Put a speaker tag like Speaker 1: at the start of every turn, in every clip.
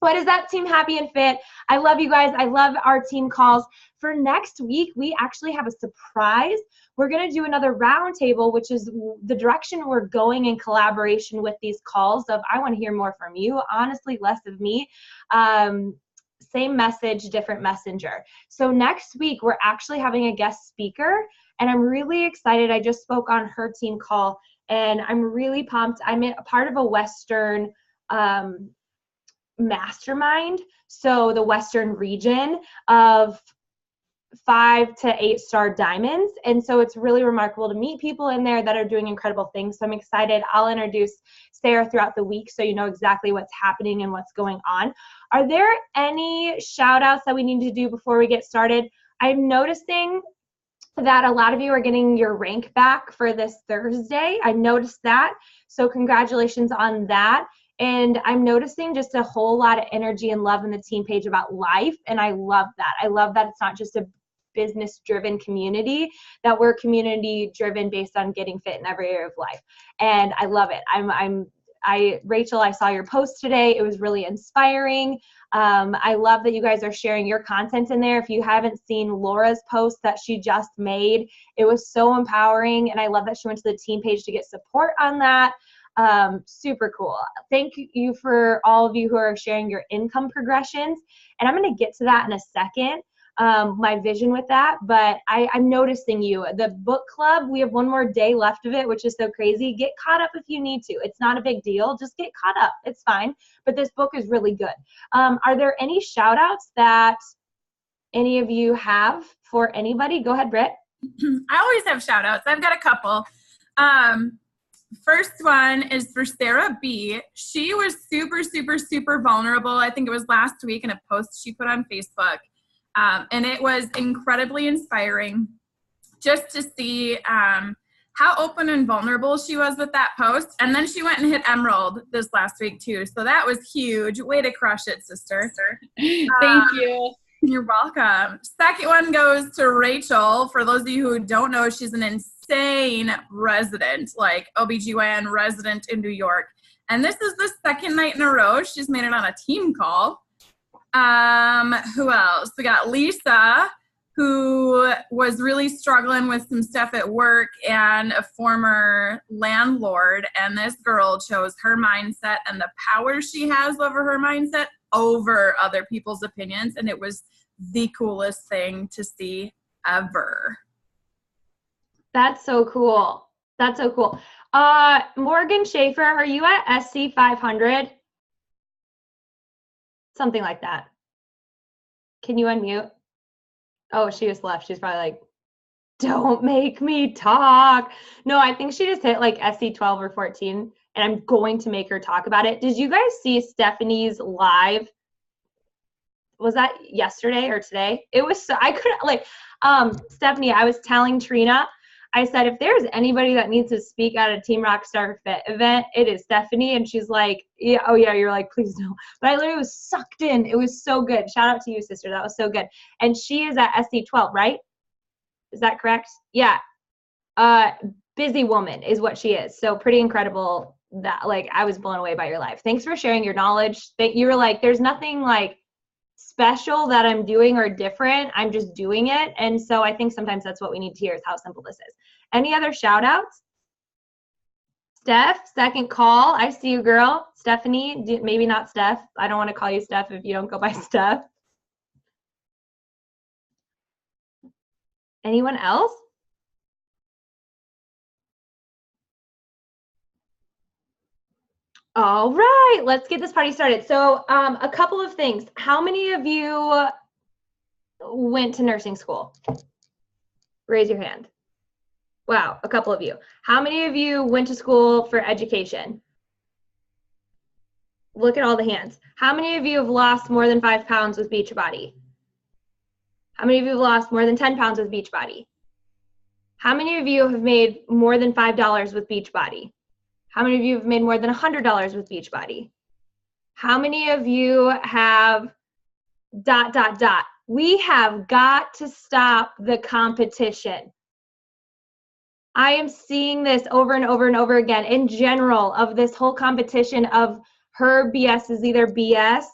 Speaker 1: What is that, Team Happy and Fit? I love you guys. I love our team calls. For next week, we actually have a surprise. We're going to do another roundtable, which is the direction we're going in collaboration with these calls of I want to hear more from you, honestly, less of me. Same message, different messenger. So next week, we're actually having a guest speaker, and I'm really excited. I just spoke on her team call, and I'm really pumped. I'm a part of a Western mastermind, so the Western region of 5 to 8 star diamonds, and so it's really remarkable to meet people in there that are doing incredible things. So I'm excited. I'll introduce Sarah throughout the week so you know exactly what's happening and what's going on. Are there any shout outs that we need to do before we get started? I'm noticing that a lot of you are getting your rank back for this Thursday. I noticed that, so congratulations on that. And I'm noticing just a whole lot of energy and love in the team page about life. And I love that. I love that it's not just a business-driven community, that we're community-driven based on getting fit in every area of life. And I love it. Rachel, I saw your post today. It was really inspiring. I love that you guys are sharing your content in there. If you haven't seen Laura's post that she just made, it was so empowering. And I love that she went to the team page to get support on that. Super cool. Thank you for all of you who are sharing your income progressions. And I'm going to get to that in a second, my vision with that. But I'm noticing you. The book club, we have one more day left of it, which is so crazy. Get caught up if you need to. It's not a big deal. Just get caught up. It's fine. But this book is really good. Are there any shout outs that any of you have for anybody? Go ahead, Britt.
Speaker 2: I always have shout outs. I've got a couple. First one is for Sarah B. She was super, super, super vulnerable. I think it was last week in a post she put on Facebook. And it was incredibly inspiring just to see how open and vulnerable she was with that post. And then she went and hit Emerald this last week too. So that was huge. Way to crush it, sister.
Speaker 3: Thank you.
Speaker 2: You're welcome. Second one goes to Rachel. For those of you who don't know, she's an insane resident, like OBGYN resident in New York. And this is the second night in a row she's made it on a team call. Who else? We got Lisa, who was really struggling with some stuff at work, and a former landlord. And this girl chose her mindset and the power she has over her mindset over other people's opinions. And it was the coolest thing to see ever.
Speaker 1: That's so cool. That's so cool. Morgan Schaefer, are you at SC 500? Something like that. Can you unmute? Oh, she just left. She's probably like, don't make me talk. No, I think she just hit like SC 12 or 14, and I'm going to make her talk about it. Did you guys see Stephanie's live? Was that yesterday or today? It was so, I couldn't, like, Stephanie, I was telling Trina, I said, if there's anybody that needs to speak at a Team Rockstar Fit event, it is Stephanie. And she's like, yeah, oh yeah, you're like, please no. But I literally was sucked in. It was so good. Shout out to you, sister. That was so good. And she is at SC 12, right? Is that correct? Yeah. Busy woman is what she is. So pretty incredible that, like, I was blown away by your life. Thanks for sharing your knowledge. That you were like, there's nothing like special that I'm doing or different. I'm just doing it. And so I think sometimes that's what we need to hear, is how simple this is. Any other shout outs? Steph, second call. I see you, girl. Stephanie, maybe not Steph. I don't want to call you Steph if you don't go by Steph. Anyone else? All right, let's get this party started. So a couple of things. How many of you went to nursing school? Raise your hand. Wow, a couple of you. How many of you went to school for education? Look at all the hands. How many of you have lost more than 5 pounds with Beachbody? How many of you have lost more than 10 pounds with Beachbody? How many of you have made more than $5 with Beachbody? How many of you have made more than $100 with Beachbody? How many of you have ... We have got to stop the competition. I am seeing this over and over and over again in general, of this whole competition of her BS is either BS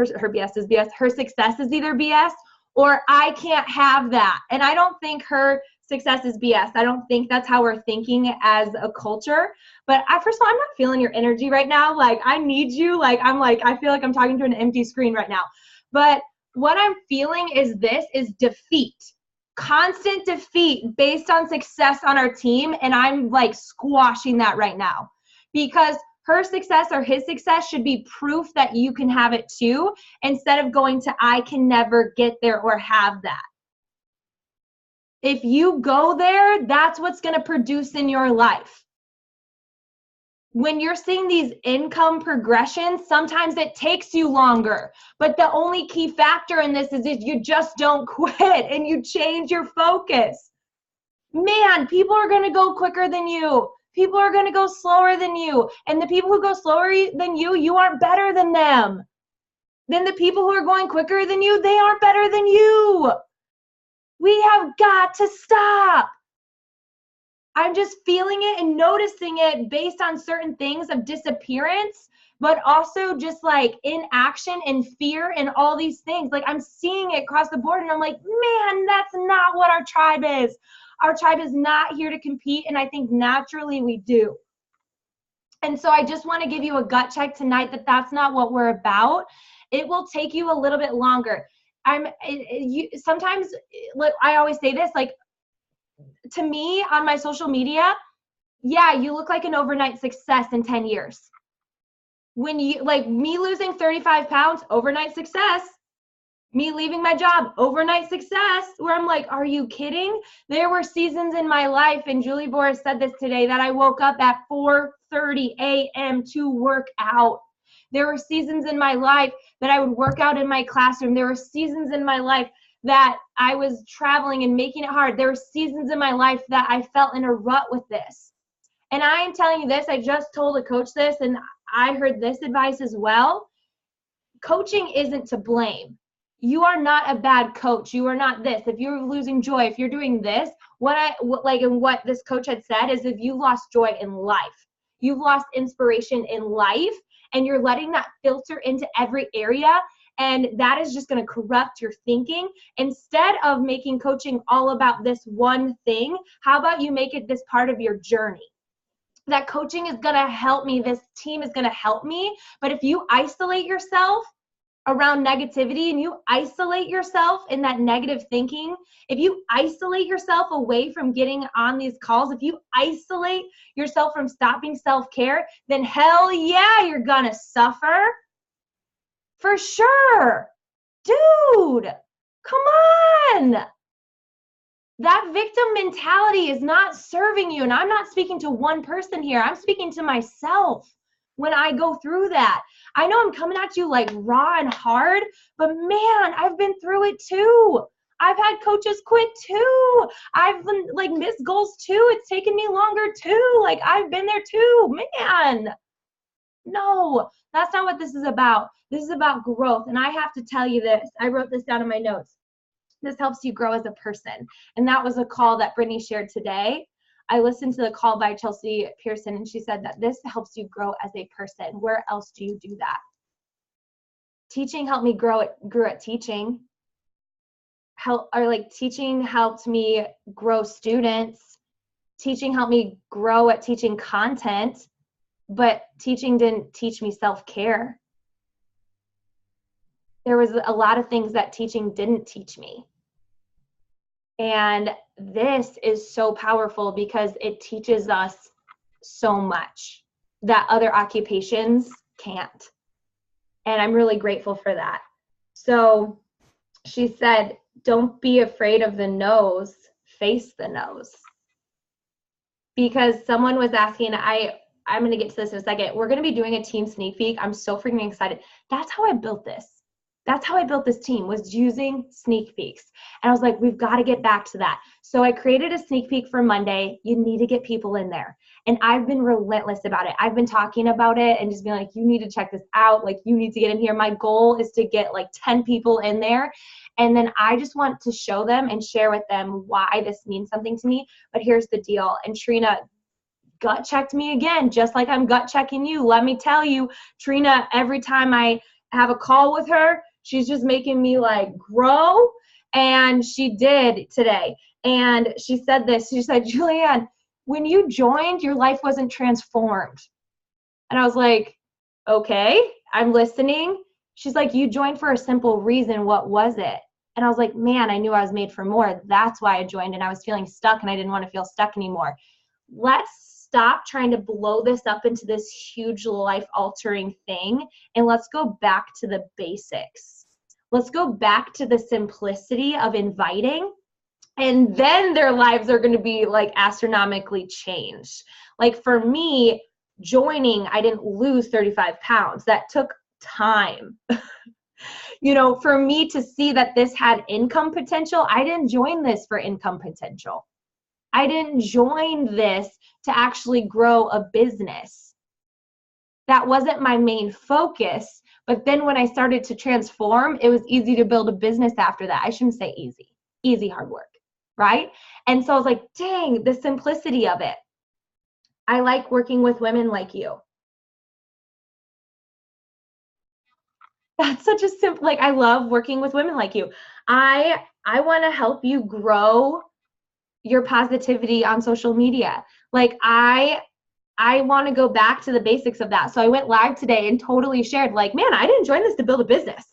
Speaker 1: her BS is BS. Her success is either BS or I can't have that. And I don't think her success is BS. I don't think that's how we're thinking as a culture. But first of all, I'm not feeling your energy right now. Like, I need you. Like, I feel like I'm talking to an empty screen right now. But what I'm feeling is defeat. Constant defeat based on success on our team. And I'm like squashing that right now, because her success or his success should be proof that you can have it too, instead of going to, I can never get there or have that. If you go there, that's what's going to produce in your life. When you're seeing these income progressions, sometimes it takes you longer. But the only key factor in this is you just don't quit and you change your focus. Man, people are going to go quicker than you. People are going to go slower than you. And the people who go slower than you aren't better than them. Then the people who are going quicker than you, they aren't better than you. We have got to stop. I'm just feeling it and noticing it based on certain things of disappearance, but also just like inaction and fear and all these things. Like, I'm seeing it across the board and I'm like, man, that's not what our tribe is. Our tribe is not here to compete, and I think naturally we do. And so I just want to give you a gut check tonight that that's not what we're about. It will take you a little bit longer. Sometimes, like, I always say this, like, to me on my social media, yeah, you look like an overnight success in 10 years. When you, like me losing 35 pounds, overnight success. Me leaving my job, overnight success, where I'm like, are you kidding? There were seasons in my life, and Julie Boris said this today, that I woke up at 4:30 a.m. to work out. There were seasons in my life that I would work out in my classroom. There were seasons in my life that I was traveling and making it hard. There were seasons in my life that I felt in a rut with this. And I am telling you this, I just told a coach this, and I heard this advice as well. Coaching isn't to blame. You are not a bad coach. You are not this. If you're losing joy, if you're doing this, what this coach had said is, if you lost joy in life, you've lost inspiration in life, and you're letting that filter into every area, and that is just going to corrupt your thinking. Instead of making coaching all about this one thing, how about you make it this part of your journey? That coaching is going to help me. This team is going to help me. But if you isolate yourself around negativity and you isolate yourself in that negative thinking, if you isolate yourself away from getting on these calls, if you isolate yourself from stopping self-care, then hell yeah, you're gonna suffer. For sure. Dude, come on. That victim mentality is not serving you. And I'm not speaking to one person here. I'm speaking to myself. When I go through that, I know I'm coming at you like raw and hard, but man, I've been through it too. I've had coaches quit too. I've been like missed goals too. It's taken me longer too. Like, I've been there too, man. No, that's not what this is about. This is about growth. And I have to tell you this. I wrote this down in my notes. This helps you grow as a person. And that was a call that Brittany shared today. I listened to the call by Chelsea Pearson, and she said that this helps you grow as a person. Where else do you do that? Teaching helped me grew at teaching. Teaching helped me grow students. Teaching helped me grow at teaching content, but teaching didn't teach me self-care. There was a lot of things that teaching didn't teach me. And this is so powerful because it teaches us so much that other occupations can't. And I'm really grateful for that. So she said, don't be afraid of the no's, face the no's. Because someone was asking, I'm going to get to this in a second. We're going to be doing a team sneak peek. I'm so freaking excited. That's how I built this. That's how I built this team, was using sneak peeks. And I was like, we've got to get back to that. So I created a sneak peek for Monday. You need to get people in there. And I've been relentless about it. I've been talking about it and just being like, you need to check this out. Like, you need to get in here. My goal is to get like 10 people in there. And then I just want to show them and share with them why this means something to me. But here's the deal. And Trina gut checked me again, just like I'm gut checking you. Let me tell you, Trina, every time I have a call with her. She's just making me like grow. And she did today. And she said this, she said, Julianne, when you joined, your life wasn't transformed. And I was like, okay, I'm listening. She's like, you joined for a simple reason. What was it? And I was like, man, I knew I was made for more. That's why I joined, and I was feeling stuck and I didn't want to feel stuck anymore. Let's stop trying to blow this up into this huge life-altering thing, and let's go back to the basics. Let's go back to the simplicity of inviting, and then their lives are going to be like astronomically changed. Like for me, joining, I didn't lose 35 pounds. That took time. You know, for me to see that this had income potential, I didn't join this for income potential. I didn't join this to actually grow a business. That wasn't my main focus. But then when I started to transform, it was easy to build a business after that. I shouldn't say easy. Easy, hard work, right? And so I was like, dang, the simplicity of it. I like working with women like you. That's such a simple, like, I love working with women like you. I want to help you grow your positivity on social media. Like I want to go back to the basics of that. So I went live today and totally shared like, man, I didn't join this to build a business.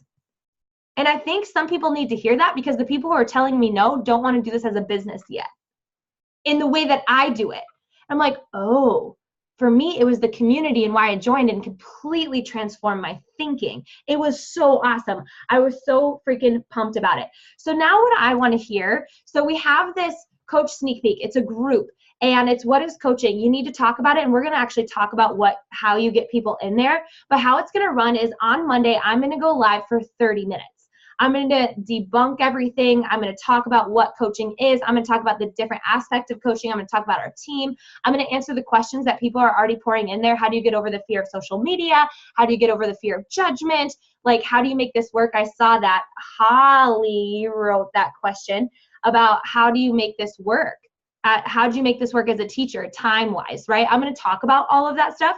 Speaker 1: And I think some people need to hear that, because the people who are telling me no don't want to do this as a business yet in the way that I do it. I'm like, oh, for me, it was the community and why I joined and completely transformed my thinking. It was so awesome. I was so freaking pumped about it. So now what I want to hear, so we have this coach sneak peek. It's a group and it's what is coaching. You need to talk about it, and we're going to actually talk about how you get people in there. But how it's going to run is on Monday, I'm going to go live for 30 minutes. I'm going to debunk everything. I'm going to talk about what coaching is. I'm going to talk about the different aspects of coaching. I'm going to talk about our team. I'm going to answer the questions that people are already pouring in there. How do you get over the fear of social media? How do you get over the fear of judgment? Like, how do you make this work? I saw that Holly wrote that question about how do you make this work? How do you make this work as a teacher, time-wise, right? I'm going to talk about all of that stuff.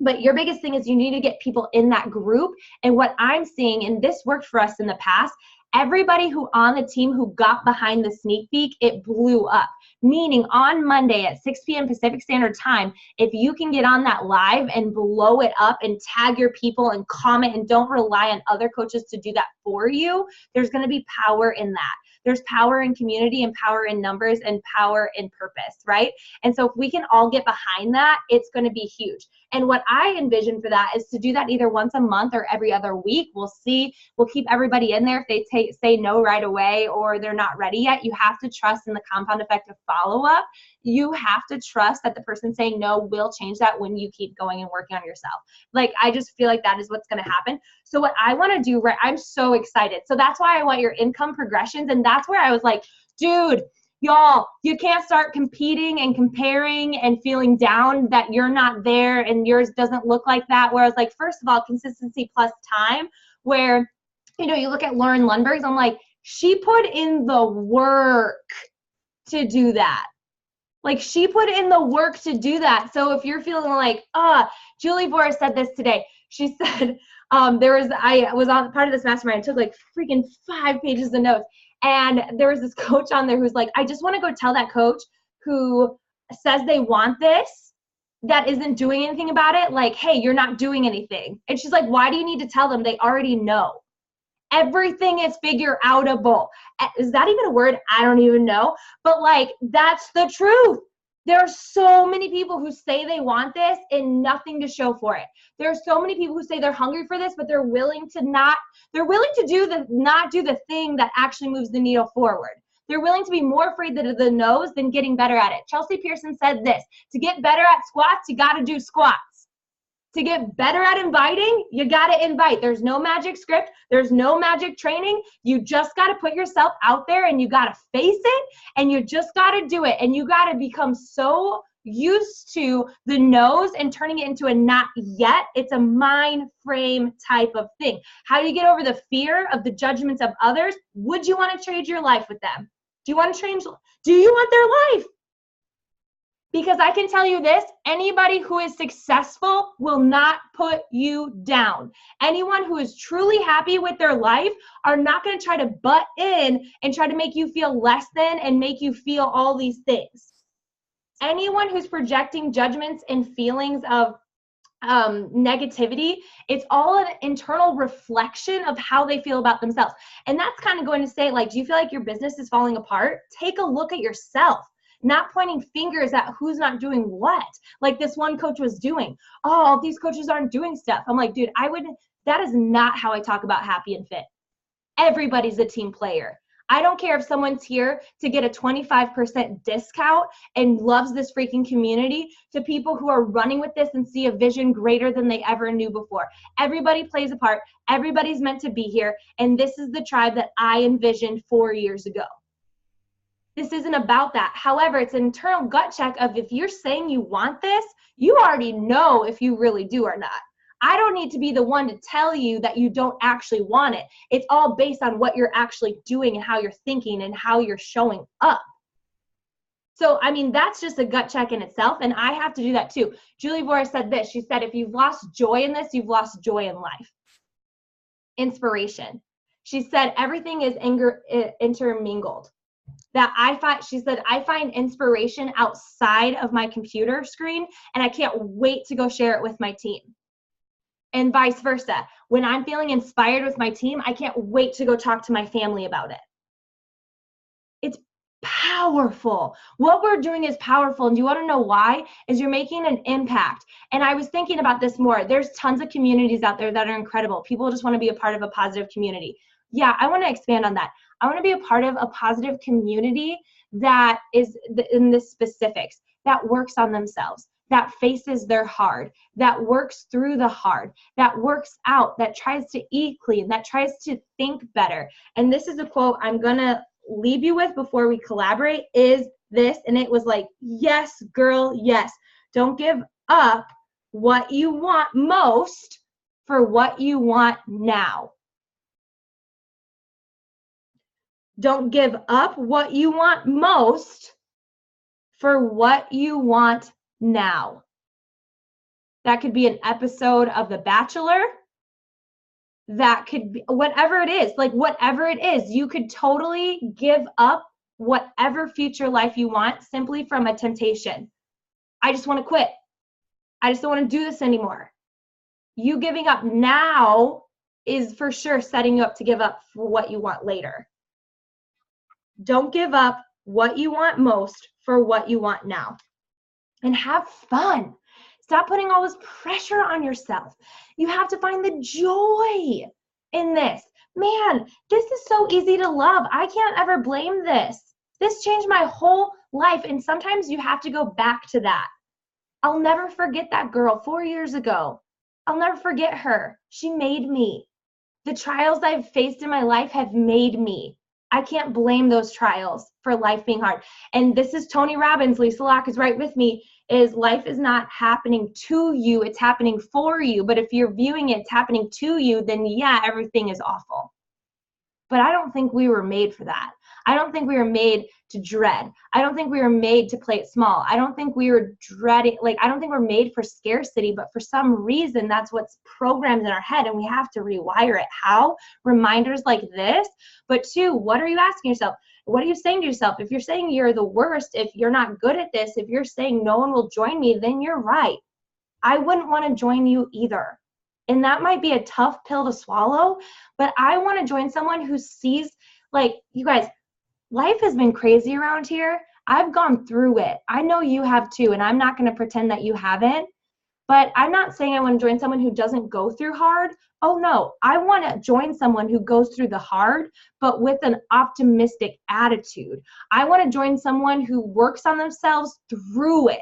Speaker 1: But your biggest thing is you need to get people in that group. And what I'm seeing, and this worked for us in the past, everybody who on the team who got behind the sneak peek, it blew up. Meaning on Monday at 6 p.m. Pacific Standard Time, if you can get on that live and blow it up and tag your people and comment and don't rely on other coaches to do that for you, there's going to be power in that. There's power in community and power in numbers and power in purpose, right? And so if we can all get behind that, it's going to be huge. And what I envision for that is to do that either once a month or every other week. We'll see. We'll keep everybody in there. If they say no right away or they're not ready yet, you have to trust in the compound effect of follow-up. You have to trust that the person saying no will change that when you keep going and working on yourself. Like, I just feel like that is what's going to happen. So what I want to do, right, I'm so excited. So that's why I want your income progressions. And that's where I was like, dude, y'all, you can't start competing and comparing and feeling down that you're not there and yours doesn't look like that. Whereas, like, first of all, consistency plus time, where, you know, you look at Lauren Lundberg's, I'm like, she put in the work to do that. Like, she put in the work to do that. So if you're feeling like, Julie Vora said this today. She said, I was on part of this mastermind. I took like freaking 5 pages of notes. And there was this coach on there who's like, I just want to go tell that coach who says they want this, that isn't doing anything about it, like, hey, you're not doing anything. And she's like, why do you need to tell them? They already know. Everything is figure-outable. Is that even a word? I don't even know. But like, that's the truth. There are so many people who say they want this and nothing to show for it. There are so many people who say they're hungry for this, but they're willing to not do the thing that actually moves the needle forward. They're willing to be more afraid of the no's than getting better at it. Chelsea Pearson said this: to get better at squats, you got to do squats. To get better at inviting, you got to invite. There's no magic script. There's no magic training. You just got to put yourself out there and you got to face it and you just got to do it. And you got to become so used to the no's and turning it into a not yet. It's a mind frame type of thing. How do you get over the fear of the judgments of others? Would you want to trade your life with them? Do you want to change? Do you want their life? Because I can tell you this, anybody who is successful will not put you down. Anyone who is truly happy with their life are not going to try to butt in and try to make you feel less than and make you feel all these things. Anyone who's projecting judgments and feelings of negativity, it's all an internal reflection of how they feel about themselves. And that's kind of going to say, like, do you feel like your business is falling apart? Take a look at yourself. Not pointing fingers at who's not doing what, like this one coach was doing. Oh, these coaches aren't doing stuff. I'm like, dude, that is not how I talk about Happy and Fit. Everybody's a team player. I don't care if someone's here to get a 25% discount and loves this freaking community to people who are running with this and see a vision greater than they ever knew before. Everybody plays a part. Everybody's meant to be here. And this is the tribe that I envisioned 4 years ago. This isn't about that. However, it's an internal gut check of if you're saying you want this, you already know if you really do or not. I don't need to be the one to tell you that you don't actually want it. It's all based on what you're actually doing and how you're thinking and how you're showing up. So, I mean, that's just a gut check in itself, and I have to do that too. Julie Vora said this. She said, if you've lost joy in this, you've lost joy in life. Inspiration. She said, everything is intermingled. She said, I find inspiration outside of my computer screen, and I can't wait to go share it with my team. And vice versa. When I'm feeling inspired with my team, I can't wait to go talk to my family about it. It's powerful. What we're doing is powerful. And do you want to know why? Is you're making an impact. And I was thinking about this more. There's tons of communities out there that are incredible. People just want to be a part of a positive community. Yeah, I want to expand on that. I want to be a part of a positive community that is in the specifics, that works on themselves, that faces their hard, that works through the hard, that works out, that tries to eat clean, that tries to think better. And this is a quote I'm going to leave you with before we collaborate is this. And it was like, yes, girl, yes. Don't give up what you want most for what you want now. Don't give up what you want most for what you want now. That could be an episode of The Bachelor. That could be whatever it is, like whatever it is, you could totally give up whatever future life you want simply from a temptation. I just want to quit. I just don't want to do this anymore. You giving up now is for sure setting you up to give up for what you want later. Don't give up what you want most for what you want now. And have fun. Stop putting all this pressure on yourself. You have to find the joy in this. Man, this is so easy to love. I can't ever blame this. This changed my whole life. And sometimes you have to go back to that. I'll never forget that girl 4 years ago. I'll never forget her. She made me. The trials I've faced in my life have made me. I can't blame those trials for life being hard. And this is Tony Robbins. Lisa Locke is right with me, is life is not happening to you. It's happening for you. But if you're viewing it's happening to you, then yeah, everything is awful. But I don't think we were made for that. I don't think we were made to dread. I don't think we were made to play it small. I don't think we were dreading, I don't think we're made for scarcity, but for some reason, that's what's programmed in our head, and we have to rewire it. How? Reminders like this. But two, what are you asking yourself? What are you saying to yourself? If you're saying you're the worst, if you're not good at this, if you're saying no one will join me, then you're right. I wouldn't want to join you either. And that might be a tough pill to swallow, but I want to join someone who sees, you guys, life has been crazy around here. I've gone through it. I know you have too, and I'm not going to pretend that you haven't, but I'm not saying I want to join someone who doesn't go through hard. Oh no, I want to join someone who goes through the hard, but with an optimistic attitude. I want to join someone who works on themselves through it.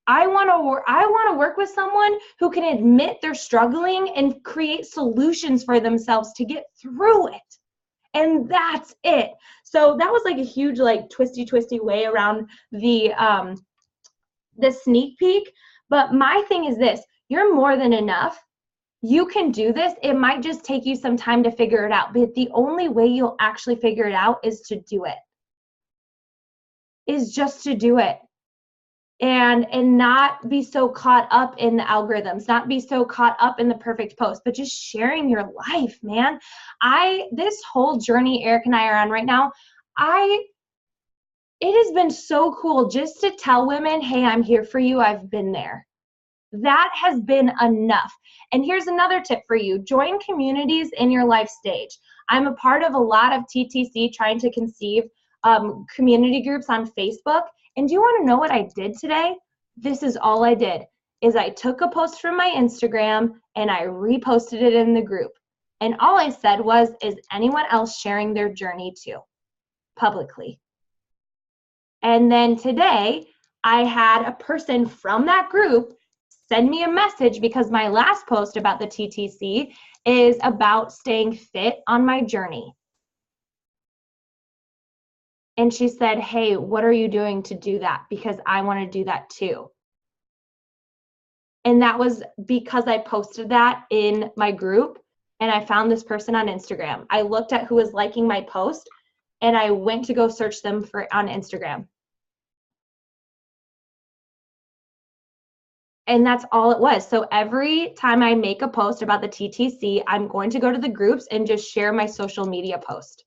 Speaker 1: I want to work with someone who can admit they're struggling and create solutions for themselves to get through it. And that's it. So that was a huge twisty way around the sneak peek. But my thing is this, you're more than enough. You can do this. It might just take you some time to figure it out, but the only way you'll actually figure it out is to do it. Is just to do it. and not be so caught up in the algorithms, not be so caught up in the perfect post, but just sharing your life, man. This whole journey Eric and I are on right now, it has been so cool just to tell women, hey, I'm here for you. I've been there. That has been enough. And here's another tip for you. Join communities in your life stage. I'm a part of a lot of TTC trying to conceive community groups on Facebook. And do you want to know what I did today? This is all I did, is I took a post from my Instagram and I reposted it in the group. And all I said was, is anyone else sharing their journey too, publicly? And then today, I had a person from that group send me a message because my last post about the TTC is about staying fit on my journey. And she said, hey, what are you doing to do that? Because I want to do that too. And that was because I posted that in my group and I found this person on Instagram. I looked at who was liking my post and I went to go search them on Instagram. And that's all it was. So every time I make a post about the TTC, I'm going to go to the groups and just share my social media post.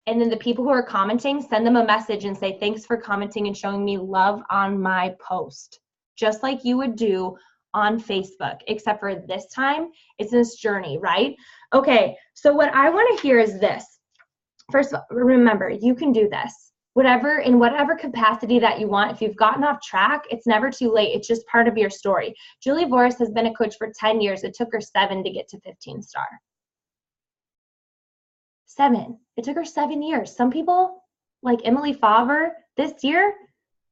Speaker 1: And then the people who are commenting, send them a message and say, thanks for commenting and showing me love on my post. Just like you would do on Facebook, except for this time, it's this journey, right? Okay, so what I want to hear is this. First of all, remember, you can do this. In whatever capacity that you want. If you've gotten off track, it's never too late. It's just part of your story. Julie Voris has been a coach for 10 years. It took her 7 to get to 15 star. 7. It took her 7 years. Some people, like Emily Favre, this year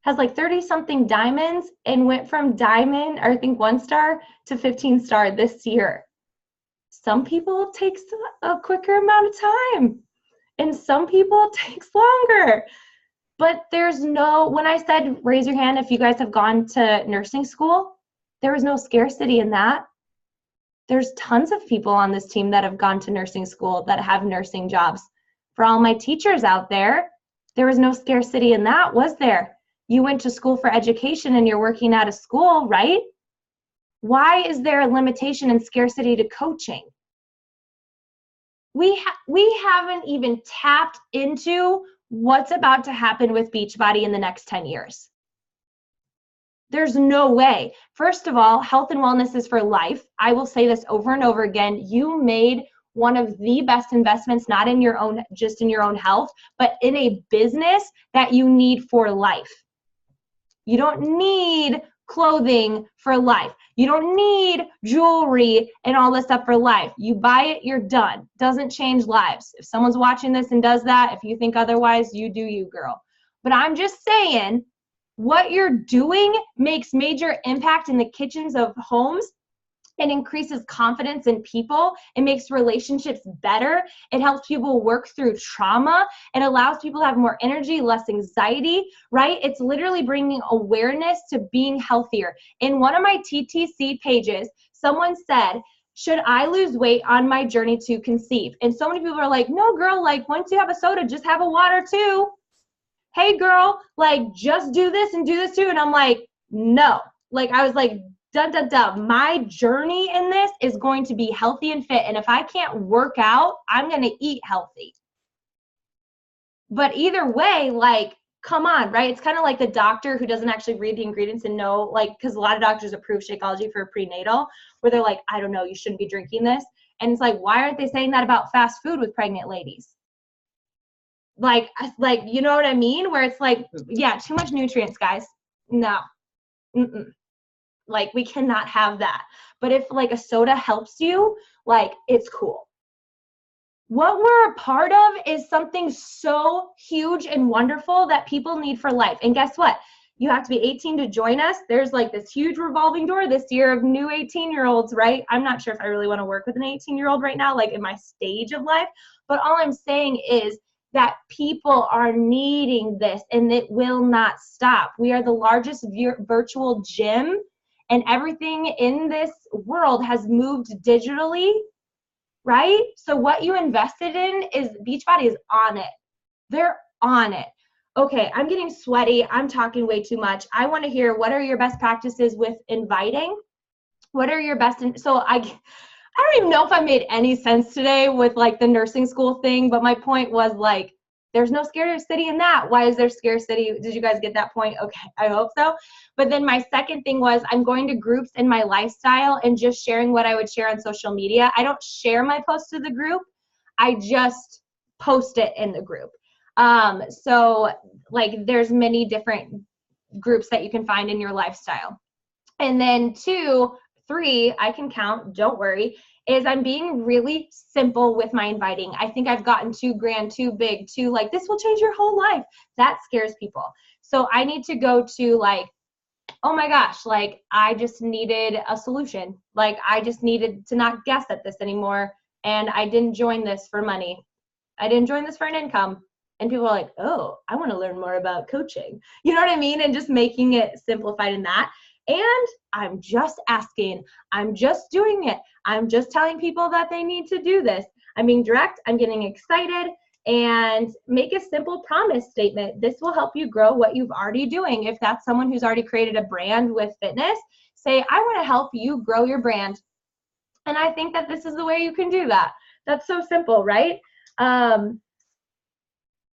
Speaker 1: has like 30-something diamonds and went from diamond, or I think 1 star, to 15 star this year. Some people it takes a quicker amount of time, and some people it takes longer. But when I said raise your hand if you guys have gone to nursing school, there was no scarcity in that. There's tons of people on this team that have gone to nursing school that have nursing jobs. For all my teachers out there, there was no scarcity in that, was there? You went to school for education and you're working out of school, right? Why is there a limitation and scarcity to coaching? We haven't even tapped into what's about to happen with Beachbody in the next 10 years. There's no way. First of all, health and wellness is for life. I will say this over and over again. You made one of the best investments, not in just in your own health, but in a business that you need for life. You don't need clothing for life. You don't need jewelry and all this stuff for life. You buy it, you're done. Doesn't change lives. If someone's watching this and does that, if you think otherwise, you do you, girl. But I'm just saying, what you're doing makes major impact in the kitchens of homes. It increases confidence in people. It makes relationships better. It helps people work through trauma. It allows people to have more energy, less anxiety, right? It's literally bringing awareness to being healthier. In one of my TTC pages, someone said, should I lose weight on my journey to conceive? And so many people are like, no, girl, like once you have a soda, just have a water too. Hey, girl, like just do this and do this too. And I'm like, no. Like I was like, my journey in this is going to be healthy and fit. And if I can't work out, I'm going to eat healthy. But either way, like, come on, right? It's kind of like the doctor who doesn't actually read the ingredients and know, like, because a lot of doctors approve Shakeology for prenatal, where they're like, I don't know, you shouldn't be drinking this. And it's like, why aren't they saying that about fast food with pregnant ladies? Like, you know what I mean? Where it's like, yeah, too much nutrients, guys. No. Mm-mm. Like, we cannot have that. But if like a soda helps you, like, it's cool. What we're a part of is something so huge and wonderful that people need for life. And guess what? You have to be 18 to join us. There's like this huge revolving door this year of new 18-year-olds, right? I'm not sure if I really want to work with an 18-year-old right now, like in my stage of life. But all I'm saying is that people are needing this and it will not stop. We are the largest virtual gym. And everything in this world has moved digitally, right? So what you invested in is Beachbody is on it. They're on it. okay, I'm getting sweaty. I'm talking way too much. I want to hear, what are your best practices with inviting? What are your best, so I don't even know if I made any sense today with like the nursing school thing, but my point was like, there's no scarcity in that. Why is there scarcity? Did you guys get that point? Okay, I hope so. But then my second thing was, I'm going to groups in my lifestyle and just sharing what I would share on social media. I don't share my posts to the group. I just post it in the group. So like there's many different groups that you can find in your lifestyle. And then 2, 3, I can count, don't worry, is I'm being really simple with my inviting. I think I've gotten too grand, too big, too like, this will change your whole life. That scares people. So I need to go to like, oh my gosh, like I just needed a solution. Like I just needed to not guess at this anymore. And I didn't join this for money. I didn't join this for an income. And people are like, oh, I want to learn more about coaching. You know what I mean? And just making it simplified in that. And I'm just asking, I'm just doing it. I'm just telling people that they need to do this. I'm being direct, I'm getting excited, and make a simple promise statement. This will help you grow what you've already doing. If that's someone who's already created a brand with fitness, say, I want to help you grow your brand. And I think that this is the way you can do that. That's so simple, right?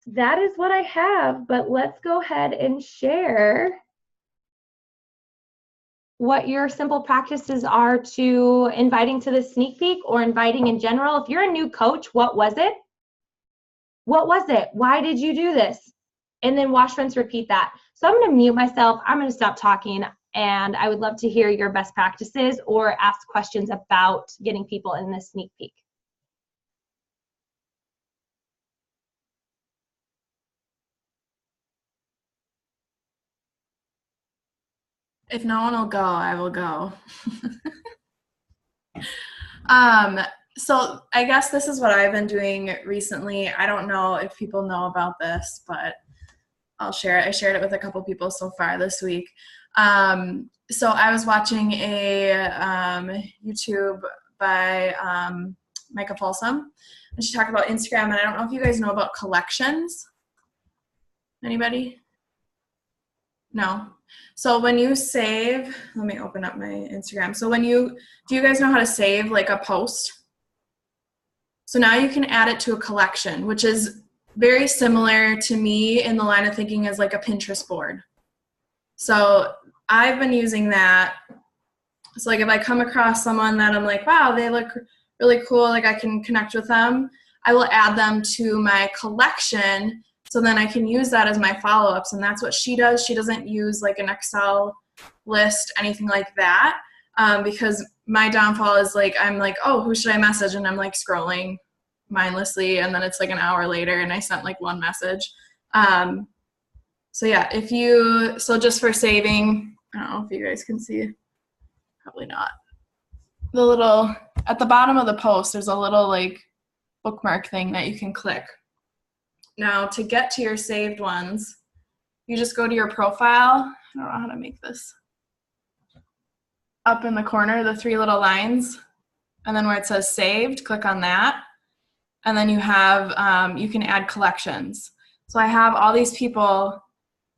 Speaker 1: That is what I have, but let's go ahead and share what your simple practices are to inviting to the sneak peek or inviting in general. If you're a new coach, what was it? What was it? Why did you do this? And then wash, rinse, repeat that. So I'm going to mute myself. I'm going to stop talking, and I would love to hear your best practices or ask questions about getting people in the sneak peek.
Speaker 2: If no one will go, I will go. So I guess this is what I've been doing recently. I don't know if people know about this, but I'll share it. I shared it with a couple people so far this week. So I was watching a YouTube by Micah Folsom, and she talked about Instagram, and I don't know if you guys know about collections. Anybody? No. So when you save, let me open up my Instagram. So do you guys know how to save like a post? So now you can add it to a collection, which is very similar to me in the line of thinking as like a Pinterest board. So I've been using that. So like if I come across someone that I'm like, wow, they look really cool, like I can connect with them, I will add them to my collection. So then I can use that as my follow-ups, and that's what she does. She doesn't use like an Excel list, anything like that, because my downfall is like, I'm like, oh, who should I message? And I'm like scrolling mindlessly, and then it's like an hour later and I sent like one message. So yeah, so just for saving, I don't know if you guys can see, probably not. The little, at the bottom of the post, there's a little like bookmark thing that you can click. Now, to get to your saved ones, you just go to your profile. I don't know how to make this. Up in the corner, the 3 little lines, and then where it says saved, click on that. And then you have, you can add collections. So I have all these people,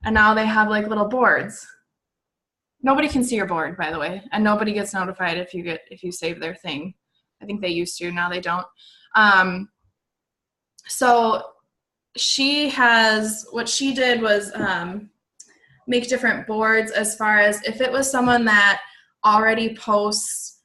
Speaker 2: and now they have like little boards. Nobody can see your board, by the way, and nobody gets notified if you save their thing. I think they used to, now they don't. So what she did was make different boards as far as if it was someone that already posts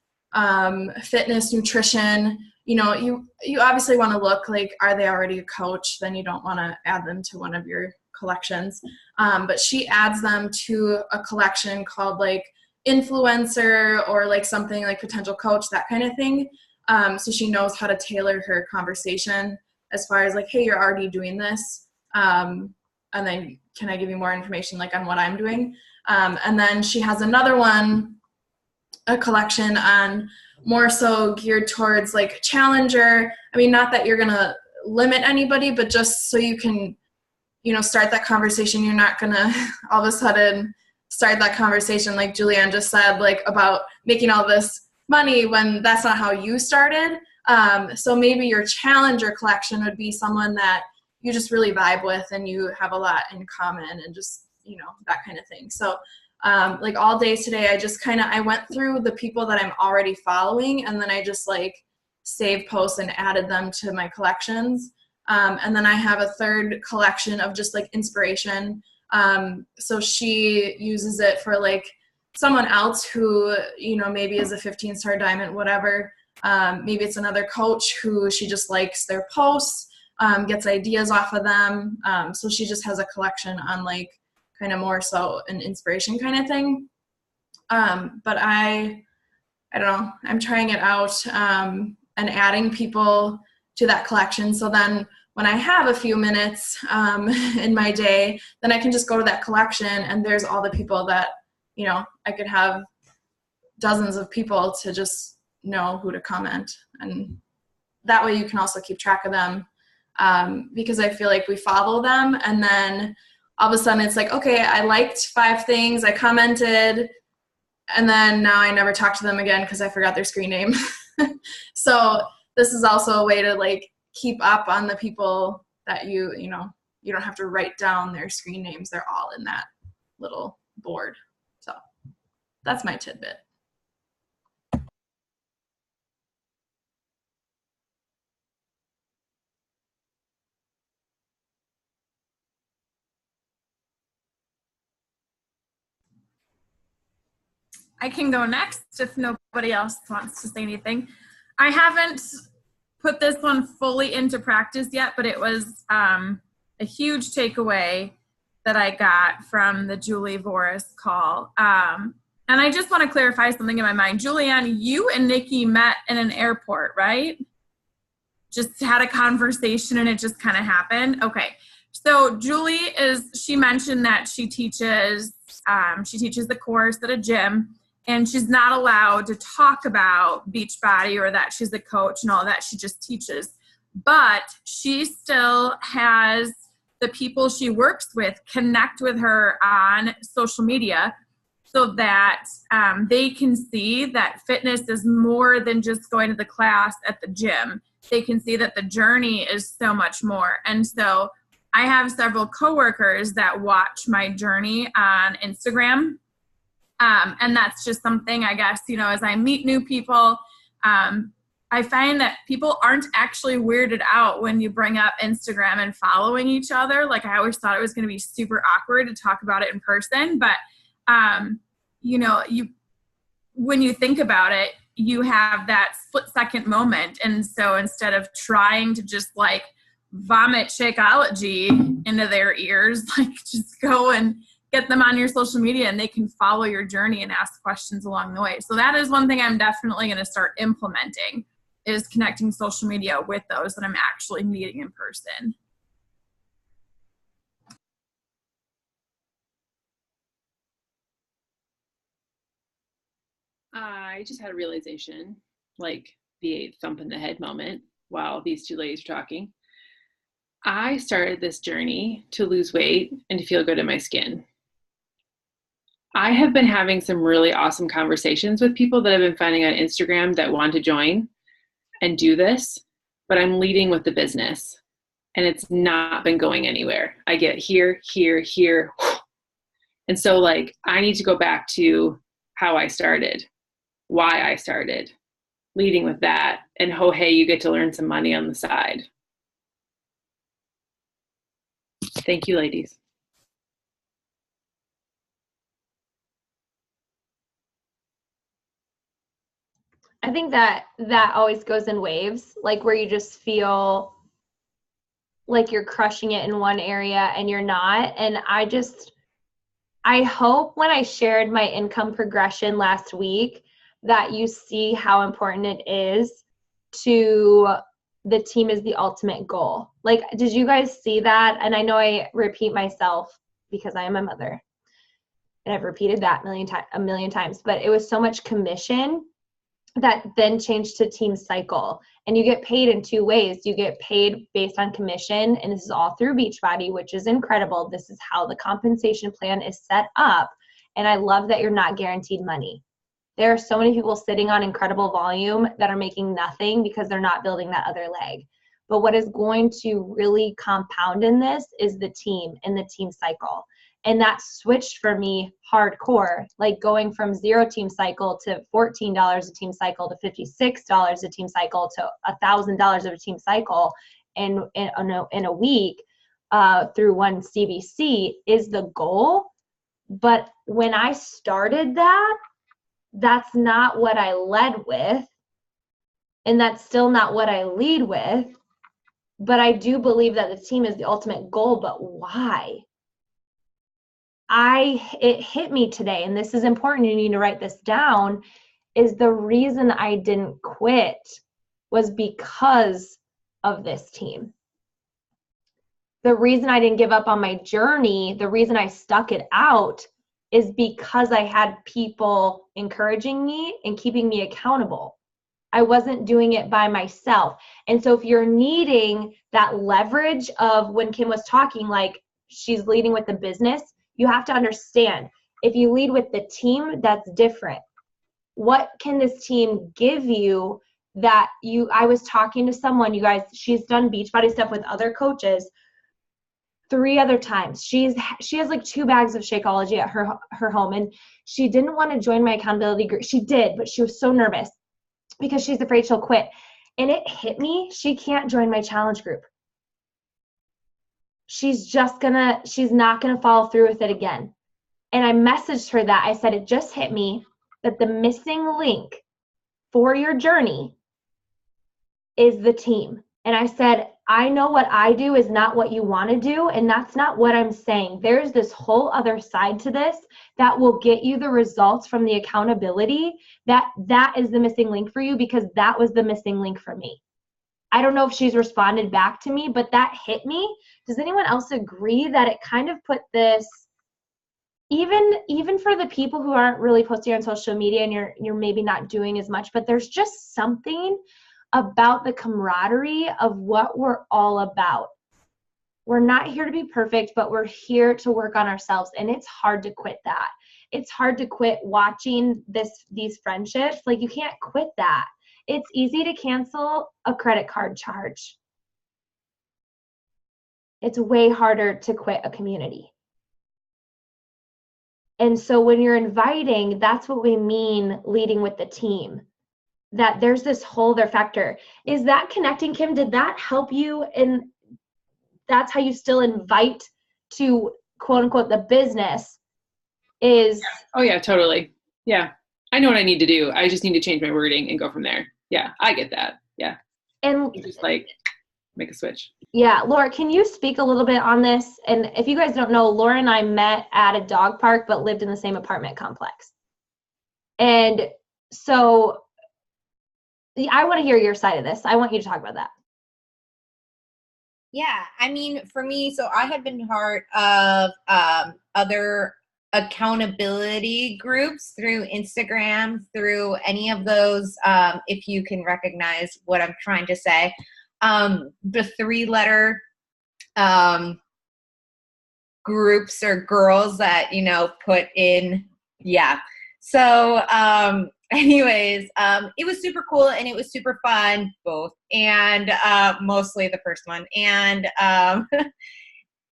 Speaker 2: fitness, nutrition, you obviously want to look like, are they already a coach? Then you don't want to add them to one of your collections. But she adds them to a collection called like influencer or like something like potential coach, that kind of thing. So she knows how to tailor her conversation as far as like, hey, you're already doing this. And then can I give you more information like on what I'm doing? And then she has another one, a collection on more so geared towards like challenger. I mean, not that you're going to limit anybody, but just so you can, start that conversation. You're not going to all of a sudden start that conversation like Julianne just said, like about making all this money when that's not how you started. So maybe your challenger collection would be someone that you just really vibe with, and you have a lot in common, and just, that kind of thing. So like all day today, I went through the people that I'm already following, and then I just like saved posts and added them to my collections. And then I have a third collection of just like inspiration. So she uses it for like someone else who, maybe is a 15-star diamond, whatever. Maybe it's another coach who she just likes their posts, gets ideas off of them. So she just has a collection on like kind of more so an inspiration kind of thing. But I don't know, I'm trying it out, and adding people to that collection. So then when I have a few minutes in my day, then I can just go to that collection, and there's all the people that, I could have dozens of people to just know who to comment. And that way you can also keep track of them, because I feel like we follow them, and then all of a sudden it's like, okay, I liked 5 things, I commented, and then now I never talk to them again because I forgot their screen name. So this is also a way to like keep up on the people that you don't have to write down their screen names. They're all in that little board. So that's my tidbit. I can go next if nobody else wants to say anything. I haven't put this one fully into practice yet, but it was a huge takeaway that I got from the Julie Voris call. And I just want to clarify something in my mind. Julianne, you and Nikki met in an airport, right? Just had a conversation and it just kind of happened? Okay. So Julie she mentioned that she teaches the course at a gym, and she's not allowed to talk about Beachbody or that she's a coach and all that. She just teaches. But she still has the people she works with connect with her on social media so that they can see that fitness is more than just going to the class at the gym. They can see that the journey is so much more. And so I have several coworkers that watch my journey on Instagram. And that's just something, I guess, as I meet new people, I find that people aren't actually weirded out when you bring up Instagram and following each other. Like, I always thought it was going to be super awkward to talk about it in person. But, when you think about it, you have that split-second moment. And so instead of trying to just, like, vomit Shakeology into their ears, like, just go and get them on your social media and they can follow your journey and ask questions along the way. So that is one thing I'm definitely going to start implementing, is connecting social media with those that I'm actually meeting in person.
Speaker 3: I just had a realization, like the thump in the head moment while these two ladies were talking. I started this journey to lose weight and to feel good in my skin. I have been having some really awesome conversations with people that I've been finding on Instagram that want to join and do this, but I'm leading with the business and it's not been going anywhere. I get here, here, here. And so like, I need to go back to how I started, why I started, leading with that. And oh, hey, you get to learn some money on the side. Thank you, ladies.
Speaker 1: I think that always goes in waves, like where you just feel like you're crushing it in one area and you're not. And I hope when I shared my income progression last week that you see how important it is to the team is the ultimate goal. Like, did you guys see that? And I know I repeat myself because I am a mother and I've repeated that a million times, but it was so much commission that then changed to team cycle. And you get paid in 2 ways. You get paid based on commission, and this is all through Beachbody, which is incredible. This is how the compensation plan is set up. And I love that you're not guaranteed money. There are so many people sitting on incredible volume that are making nothing because they're not building that other leg. But what is going to really compound in this is the team and the team cycle. And that switched for me hardcore, like going from 0 team cycle to $14 a team cycle to $56 a team cycle to $1,000 of a team cycle in a week through one CBC is the goal. But when I started that, that's not what I led with. And that's still not what I lead with. But I do believe that the team is the ultimate goal. But why? It hit me today, and this is important, you need to write this down, is the reason I didn't quit was because of this team. The reason I didn't give up on my journey, the reason I stuck it out is because I had people encouraging me and keeping me accountable. I wasn't doing it by myself. And so if you're needing that leverage of when Kim was talking, like she's leading with the business, you have to understand, if you lead with the team, that's different. What can this team give you that I was talking to someone, you guys, she's done Beachbody stuff with other coaches 3 other times. She has like 2 bags of Shakeology at her home, and she didn't want to join my accountability group. She did, but she was so nervous because she's afraid she'll quit. And it hit me, she can't join my challenge group. She's not gonna follow through with it again. And I messaged her that. I said, it just hit me that the missing link for your journey is the team. And I said, I know what I do is not what you want to do, and that's not what I'm saying. There's this whole other side to this that will get you the results from the accountability. That is the missing link for you, because that was the missing link for me. I don't know if she's responded back to me, but that hit me. Does anyone else agree that it kind of put this, even for the people who aren't really posting on social media and you're maybe not doing as much, but there's just something about the camaraderie of what we're all about. We're not here to be perfect, but we're here to work on ourselves. And it's hard to quit that. It's hard to quit watching these friendships. Like, you can't quit that. It's easy to cancel a credit card charge. It's way harder to quit a community. And so when you're inviting, that's what we mean leading with the team. That there's this whole other factor. Is that connecting, Kim? Did that help you? And that's how you still invite to, quote unquote, the business is.
Speaker 3: Oh yeah, totally. Yeah. I know what I need to do. I just need to change my wording and go from there. Yeah, I get that. Yeah.
Speaker 1: And
Speaker 3: just like make a switch.
Speaker 1: Yeah, Laura, can you speak a little bit on this? And if you guys don't know, Laura and I met at a dog park, but lived in the same apartment complex. And so I want to hear your side of this. I want you to talk about that.
Speaker 4: Yeah, I mean, for me, so I had been part of other accountability groups through Instagram, through any of those, if you can recognize what I'm trying to say. The 3-letter groups or girls that, put in, yeah. So anyways, it was super cool and it was super fun, both, and mostly the first one. And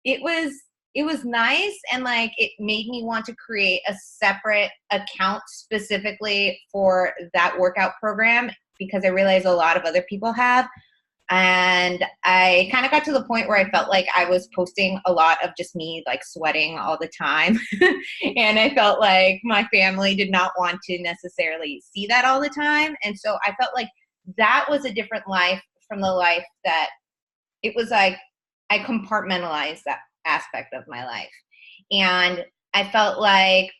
Speaker 4: it was nice, and like it made me want to create a separate account specifically for that workout program, because I realized a lot of other people have. And I kind of got to the point where I felt like I was posting a lot of just me like sweating all the time. And I felt like my family did not want to necessarily see that all the time. And so I felt like that was a different life from the life that it was like I compartmentalized that aspect of my life. And I felt like,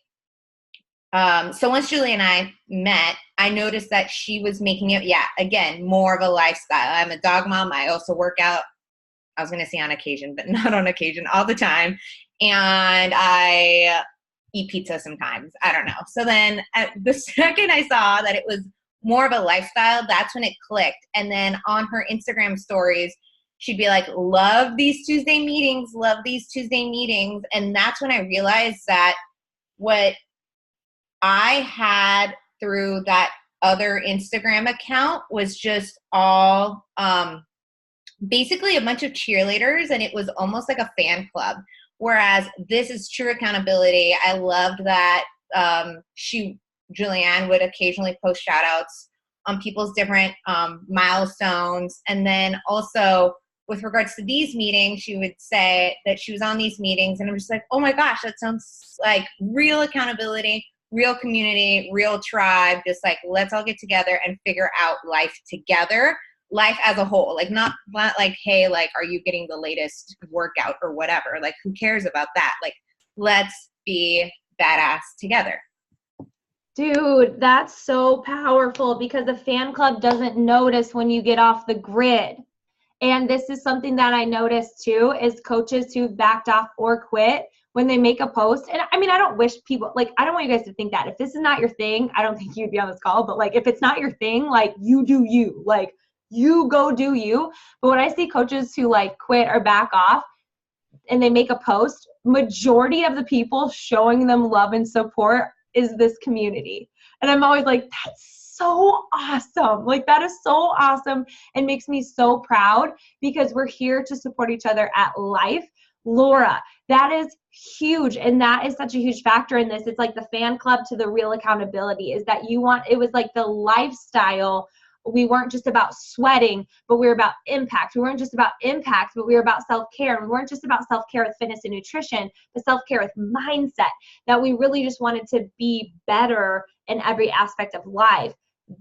Speaker 4: so once Julie and I met, I noticed that she was making it, again, more of a lifestyle. I'm a dog mom. I also work out. I was going to say on occasion, but not on occasion, all the time. And I eat pizza sometimes. I don't know. So then the second I saw that it was more of a lifestyle, that's when it clicked. And then on her Instagram stories, she'd be like, love these Tuesday meetings, love these Tuesday meetings. And that's when I realized that what I had through that other Instagram account was just all basically a bunch of cheerleaders, and it was almost like a fan club. Whereas this is true accountability. I loved that Julianne would occasionally post shout outs on people's different milestones. And then also with regards to these meetings, she would say that she was on these meetings, and I'm just like, oh my gosh, that sounds like real accountability, real community, real tribe. Just like, let's all get together and figure out life together. Life as a whole, like not like, hey, like, are you getting the latest workout or whatever? Like, who cares about that? Like, let's be badass together.
Speaker 1: Dude, that's so powerful because the fan club doesn't notice when you get off the grid. And this is something that I noticed too, is coaches who've backed off or quit when they make a post. And I mean, I don't wish people, like, I don't want you guys to think that. If this is not your thing, I don't think you'd be on this call. But like, if it's not your thing, like, you do you. Like, you go do you. But when I see coaches who like quit or back off and they make a post, majority of the people showing them love and support is this community. And I'm always like, that's so awesome. Like, that is so awesome and makes me so proud because we're here to support each other at life. Laura, that is huge. And that is such a huge factor in this. It's like the fan club to the real accountability is that it was like the lifestyle. We weren't just about sweating, but we were about impact. We weren't just about impact, but we were about self-care. We weren't just about self-care with fitness and nutrition, but self-care with mindset, that we really just wanted to be better in every aspect of life.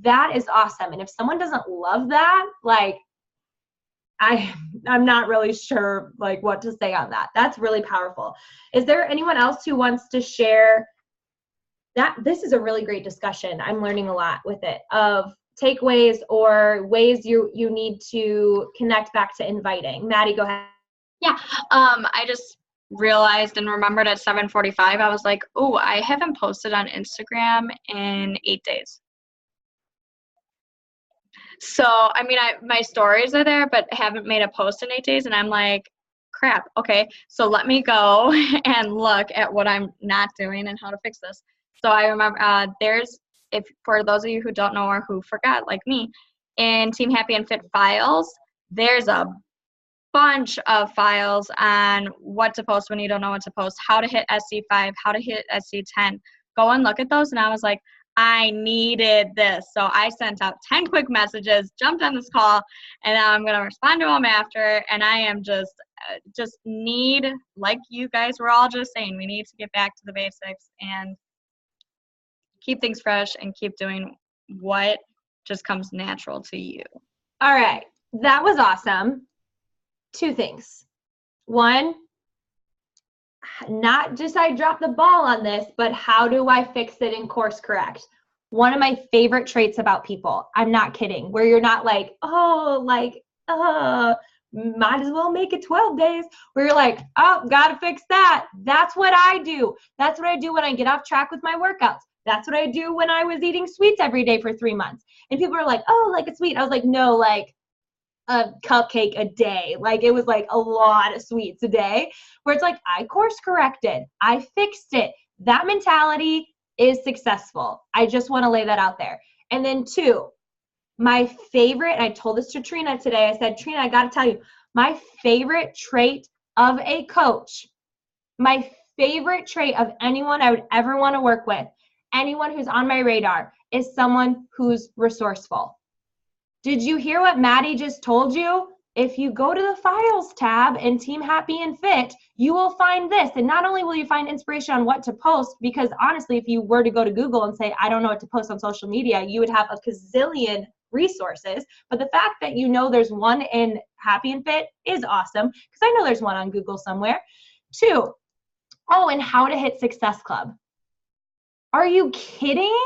Speaker 1: That is awesome. And if someone doesn't love that, like, I'm not really sure like what to say on that. That's really powerful. Is there anyone else who wants to share that? This is a really great discussion. I'm learning a lot with it, of takeaways or ways you need to connect back to inviting. Maddie, go ahead.
Speaker 5: Yeah, I just realized and remembered at 7:45, I was like, oh, I haven't posted on Instagram in 8 days. So, I mean, my stories are there, but haven't made a post in 8 days. And I'm like, crap. Okay. So let me go and look at what I'm not doing and how to fix this. So I remember if for those of you who don't know or who forgot, like me, in Team Happy and Fit files, there's a bunch of files on what to post when you don't know what to post, how to hit SC5, how to hit SC10. Go and look at those. And I was like, I needed this. So I sent out 10 quick messages, jumped on this call, and now I'm going to respond to them after. And I am just need, like you guys were all just saying, we need to get back to the basics and keep things fresh and keep doing what just comes natural to you.
Speaker 1: All right. That was awesome. 2 things. One, not just I dropped the ball on this, but how do I fix it and course correct? One of my favorite traits about people, I'm not kidding, where you're not like, might as well make it 12 days, where you're like, oh, gotta fix that. That's what I do. That's what I do when I get off track with my workouts. That's what I do when I was eating sweets every day for 3 months. And people are like, oh, like a sweet. I was like, no, like a cupcake a day. Like, it was like a lot of sweets a day, where it's like, I course corrected. I fixed it. That mentality is successful. I just want to lay that out there. And then 2, my favorite, and I told this to Trina today, I said, Trina, I got to tell you, my favorite trait of a coach, my favorite trait of anyone I would ever want to work with, anyone who's on my radar, is someone who's resourceful. Did you hear what Maddie just told you? If you go to the files tab in Team Happy and Fit, you will find this. And not only will you find inspiration on what to post, because honestly, if you were to go to Google and say, I don't know what to post on social media, you would have a gazillion resources. But the fact that you know there's one in Happy and Fit is awesome, because I know there's one on Google somewhere. 2, and how to hit Success Club. Are you kidding?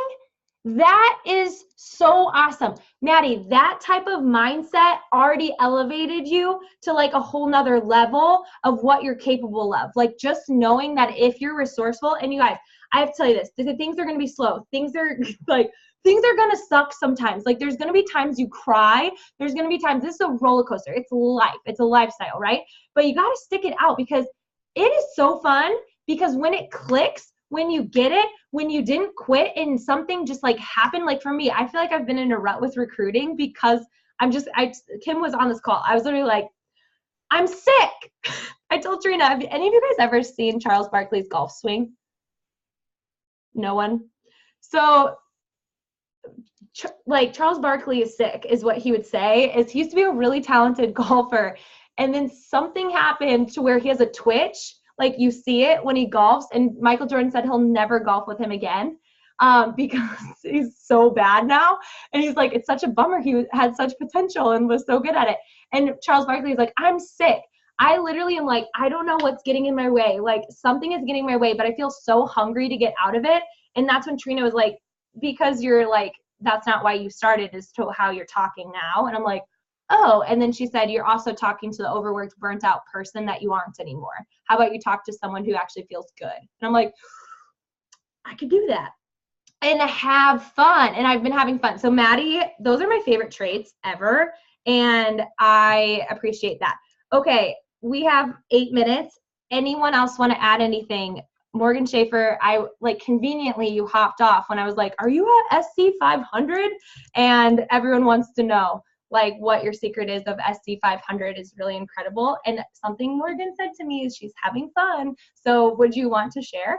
Speaker 1: That is so awesome. Maddie, that type of mindset already elevated you to like a whole nother level of what you're capable of. Like, just knowing that if you're resourceful, and you guys, I have to tell you this, the things are going to be slow. Things are going to suck sometimes. Like, there's going to be times you cry. There's going to be times, this is a roller coaster. It's life. It's a lifestyle, right? But you got to stick it out, because it is so fun, because when it clicks, when you get it, when you didn't quit and something just like happened, like for me, I feel like I've been in a rut with recruiting because Kim was on this call. I was literally like, I'm sick. I told Trina, have any of you guys ever seen Charles Barkley's golf swing? No one? So like Charles Barkley is sick is what he would say. Is he used to be a really talented golfer, and then something happened to where he has a twitch, like you see it when he golfs, and Michael Jordan said he'll never golf with him again because he's so bad now. And he's like, it's such a bummer. He had such potential and was so good at it. And Charles Barkley is like, I'm sick. I literally am like, I don't know what's getting in my way. Like something is getting in my way, but I feel so hungry to get out of it. And that's when Trina was like, because you're like, that's not why you started, is to how you're talking now. And I'm like, oh. And then she said, you're also talking to the overworked, burnt out person that you aren't anymore. How about you talk to someone who actually feels good? And I'm like, I could do that and have fun. And I've been having fun. So Maddie, those are my favorite traits ever. And I appreciate that. Okay. We have 8 minutes. Anyone else want to add anything? Morgan Schaefer, I like conveniently you hopped off when I was like, are you at SC 500? And everyone wants to know like what your secret is of SC 500 is really incredible. And something Morgan said to me is she's having fun. So would you want to share?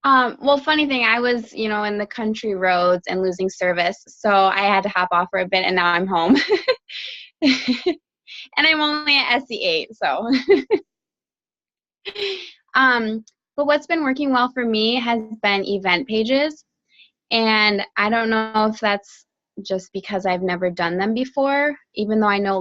Speaker 5: Well, funny thing, I was, in the country roads and losing service. So I had to hop off for a bit and now I'm home. And I'm only at SC8, so. But what's been working well for me has been event pages. And I don't know if that's just because I've never done them before, even though I know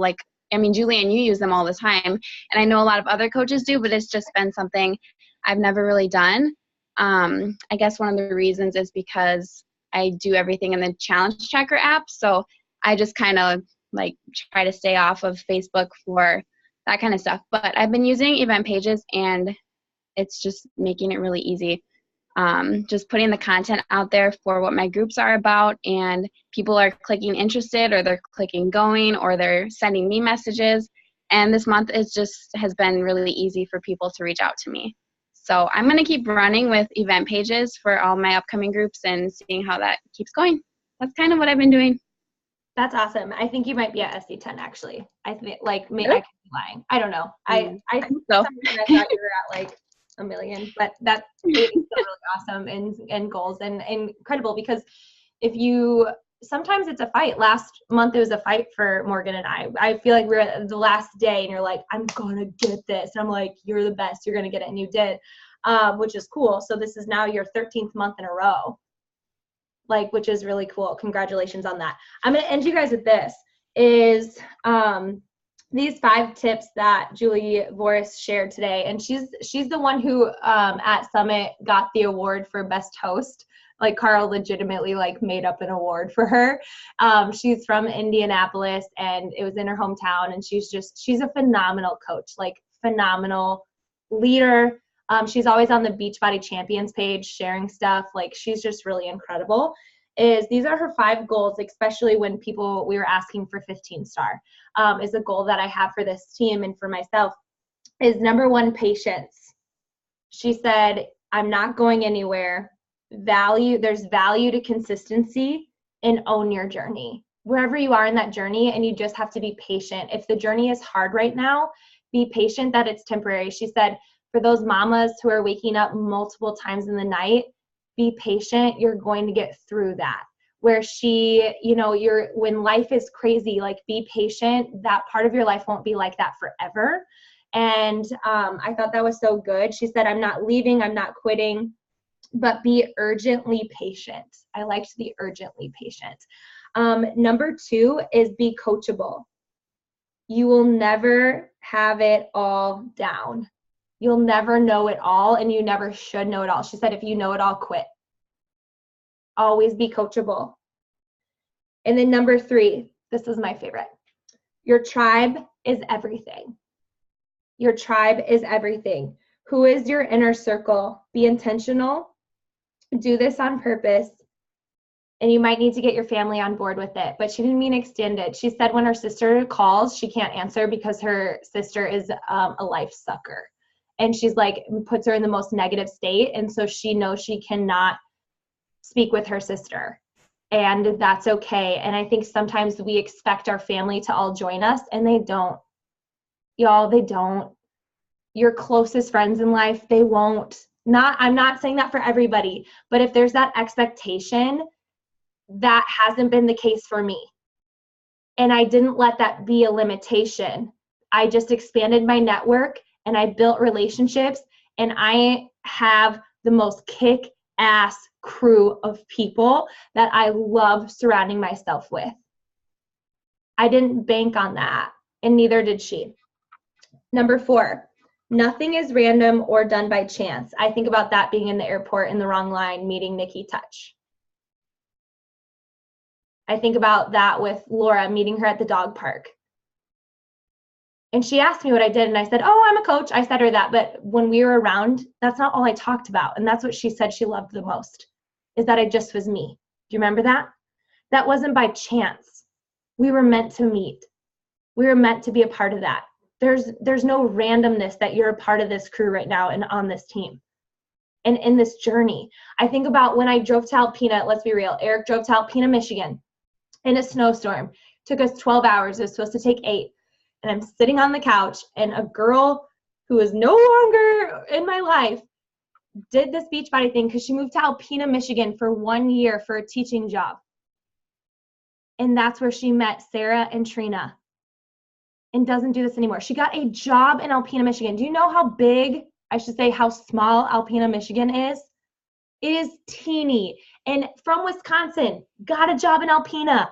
Speaker 5: Julianne, you use them all the time. And I know a lot of other coaches do, but it's just been something I've never really done. I guess one of the reasons is because I do everything in the challenge tracker app. So I just kind of try to stay off of Facebook for that kind of stuff. But I've been using event pages and it's just making it really easy. Just putting the content out there for what my groups are about, and people are clicking interested, or they're clicking going, or they're sending me messages. And this month has been really easy for people to reach out to me. So I'm going to keep running with event pages for all my upcoming groups and seeing how that keeps going. That's kind of what I've been doing.
Speaker 1: That's awesome. I think you might be at SC10 actually. I think I could be lying. I don't know. I think so. I thought you were at 1 million, but that is still really awesome and goals and incredible, because sometimes it's a fight. Last month it was a fight for Morgan and I feel like we were at the last day and you're like, I'm gonna get this. And I'm like, you're the best, you're gonna get it. And you did, which is cool. So this is now your 13th month in a row, which is really cool. Congratulations on that. I'm gonna end you guys with this is these 5 tips that Julie Voris shared today. And she's the one who at Summit got the award for best host. Carl legitimately made up an award for her. She's from Indianapolis and it was in her hometown, and she's a phenomenal coach, phenomenal leader. She's always on the Beachbody Champions page sharing stuff. She's just really incredible. These are her 5 goals, especially when we were asking for 15-star, is a goal that I have for this team and for myself, is number 1, patience. She said, I'm not going anywhere. There's value to consistency, and own your journey. Wherever you are in that journey, and you just have to be patient. If the journey is hard right now, be patient that it's temporary. She said, for those mamas who are waking up multiple times in the night, be patient. You're going to get through that. Where when life is crazy, be patient. That part of your life won't be like that forever. And I thought that was so good. She said, I'm not leaving, I'm not quitting, but be urgently patient. I liked the urgently patient. Number 2 is be coachable. You will never have it all down. You'll never know it all, and you never should know it all. She said, if you know it all, quit. Always be coachable. And then number 3, this is my favorite. Your tribe is everything. Your tribe is everything. Who is your inner circle? Be intentional. Do this on purpose. And you might need to get your family on board with it. But she didn't mean extended. She said when her sister calls, she can't answer because her sister is a life sucker. And she's puts her in the most negative state. And so she knows she cannot speak with her sister. and that's okay. And I think sometimes we expect our family to all join us, and they don't. Y'all, they don't. Your closest friends in life, they won't. I'm not saying that for everybody, but if there's that expectation, that hasn't been the case for me. And I didn't let that be a limitation. I just expanded my network and I built relationships, and I have the most kick-ass crew of people that I love surrounding myself with. I didn't bank on that, and neither did she. Number 4, nothing is random or done by chance. I think about that being in the airport in the wrong line, meeting Nikki Touch. I think about that with Laura, meeting her at the dog park. And she asked me what I did, and I said, oh, I'm a coach. I said her that, but when we were around, that's not all I talked about. And that's what she said she loved the most, is that I just was me. Do you remember that? That wasn't by chance. We were meant to meet. We were meant to be a part of that. There's no randomness that you're a part of this crew right now and on this team and in this journey. I think about when I drove to Alpena. Let's be real. Eric drove to Alpena, Michigan in a snowstorm. Took us 12 hours. It was supposed to take 8. And I'm sitting on the couch, and a girl who is no longer in my life did this Beachbody thing because she moved to Alpena, Michigan for 1 year for a teaching job. And that's where she met Sarah and Trina, and doesn't do this anymore. She got a job in Alpena, Michigan. Do you know how big, I should say how small Alpena, Michigan is? It is teeny. And from Wisconsin, got a job in Alpena.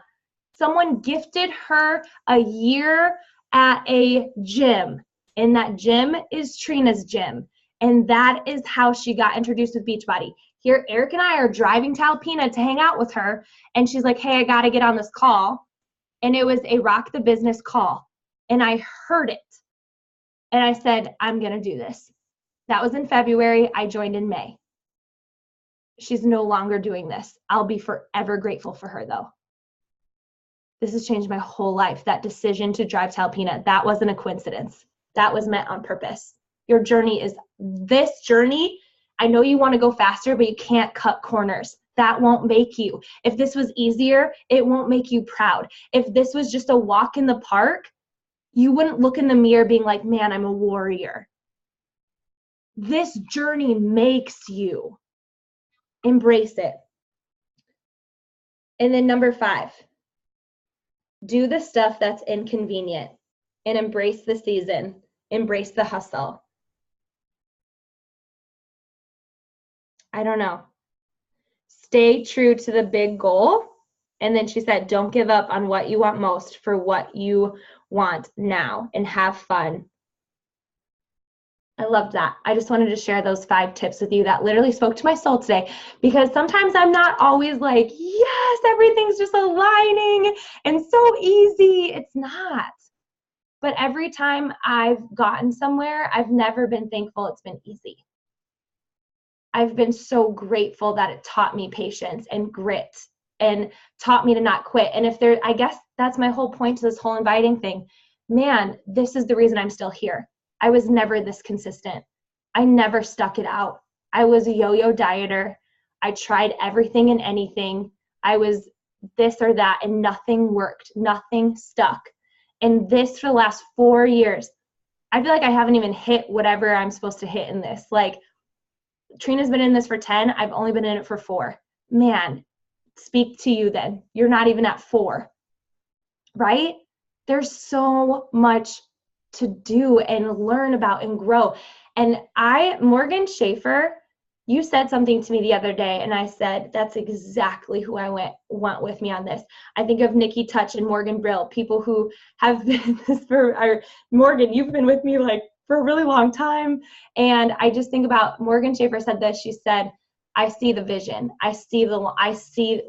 Speaker 1: Someone gifted her a year at a gym, and that gym is Trina's gym. And that is how she got introduced with Beachbody. Here, Eric and I are driving to Alpena to hang out with her, and she's like, hey, I got to get on this call. And it was a Rock the Business call. And I heard it. And I said, I'm going to do this. That was in February. I joined in May. She's no longer doing this. I'll be forever grateful for her, though. This has changed my whole life. That decision to drive to Alpena, that wasn't a coincidence. That was meant on purpose. Your journey is this journey. I know you want to go faster, but you can't cut corners. That won't make you. If this was easier, it won't make you proud. If this was just a walk in the park, you wouldn't look in the mirror being like, man, I'm a warrior. This journey makes you. Embrace it. And then number 5, do the stuff that's inconvenient and embrace the season. Embrace the hustle. I don't know. Stay true to the big goal. And then she said, don't give up on what you want most for what you want now, and have fun. I loved that. I just wanted to share those 5 tips with you that literally spoke to my soul today, because sometimes I'm not always like, yes, everything's just aligning and so easy. It's not. But every time I've gotten somewhere, I've never been thankful it's been easy. I've been so grateful that it taught me patience and grit and taught me to not quit. And I guess that's my whole point to this whole inviting thing. Man, this is the reason I'm still here. I was never this consistent. I never stuck it out. I was a yo-yo dieter. I tried everything and anything. I was this or that, and nothing worked. Nothing stuck. And this for the last 4 years, I feel like I haven't even hit whatever I'm supposed to hit in this. Like, Trina's been in this for 10. I've only been in it for 4. Man, speak to you then. You're not even at 4, right? There's so much to do and learn about and grow. And Morgan Schaefer, you said something to me the other day, and I said, that's exactly who I want with me on this. I think of Nikki Touch and Morgan Brill, people who have been this Morgan, you've been with me like for a really long time. And I just think about Morgan Schaefer said this. She said, I see the vision. I see it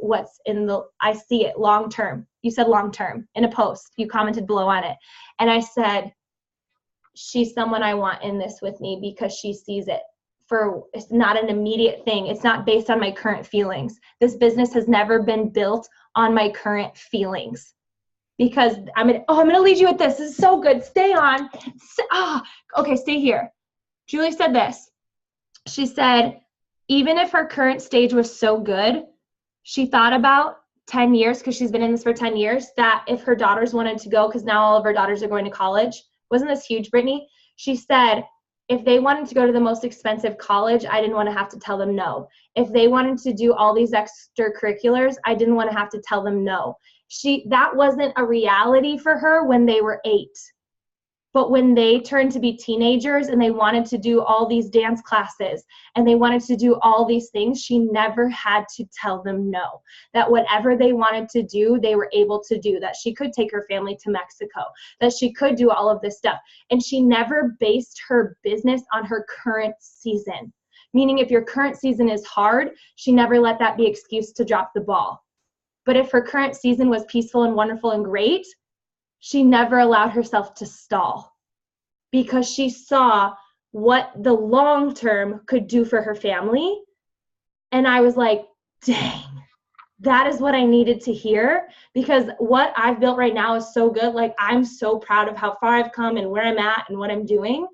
Speaker 1: long term. You said long term in a post. You commented below on it. And I said, she's someone I want in this with me because she sees it. It's not an immediate thing. It's not based on my current feelings. This business has never been built on my current feelings. Because I'm gonna lead you with this. This is so good. Stay on. Okay, stay here. Julie said this. She said, even if her current stage was so good, she thought about 10 years, because she's been in this for 10 years, that if her daughters wanted to go, because now all of her daughters are going to college. Wasn't this huge, Brittany? She said, if they wanted to go to the most expensive college, I didn't want to have to tell them no. If they wanted to do all these extracurriculars, I didn't want to have to tell them no. That wasn't a reality for her when they were 8. But when they turned to be teenagers and they wanted to do all these dance classes and they wanted to do all these things, she never had to tell them no. That whatever they wanted to do, they were able to do. That she could take her family to Mexico. That she could do all of this stuff. And she never based her business on her current season. Meaning if your current season is hard, she never let that be excuse to drop the ball. But if her current season was peaceful and wonderful and great, she never allowed herself to stall because she saw what the long term could do for her family. And I was like, dang, that is what I needed to hear, because what I've built right now is so good. Like, I'm so proud of how far I've come and where I'm at and what I'm doing.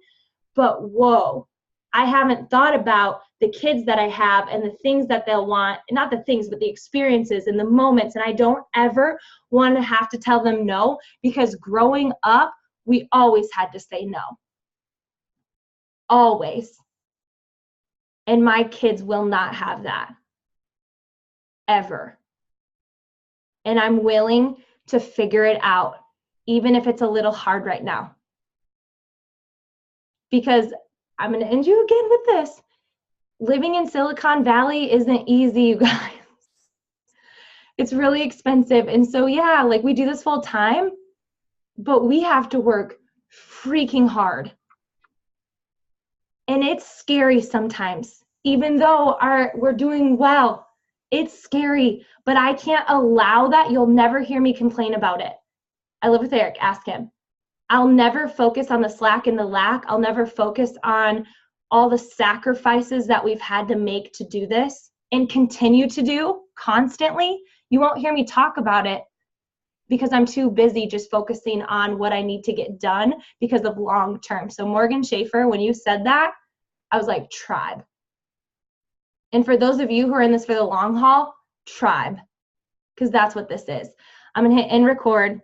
Speaker 1: But whoa, I haven't thought about the kids that I have and the things that they'll want, not the things, but the experiences and the moments. And I don't ever want to have to tell them no, because growing up, we always had to say no. Always. And my kids will not have that. Ever. And I'm willing to figure it out, even if it's a little hard right now. Because I'm going to end you again with this. Living in Silicon Valley isn't easy, you guys. It's really expensive. And so, yeah, like, we do this full time, but we have to work freaking hard. And it's scary sometimes, even though we're doing well. It's scary, but I can't allow that. You'll never hear me complain about it. I live with Eric, ask him. I'll never focus on the slack and the lack. I'll never focus on all the sacrifices that we've had to make to do this and continue to do constantly. You won't hear me talk about it because I'm too busy just focusing on what I need to get done because of long term. So Morgan Schaefer, when you said that, I was like, tribe. And for those of you who are in this for the long haul, tribe, because that's what this is. I'm going to hit end record.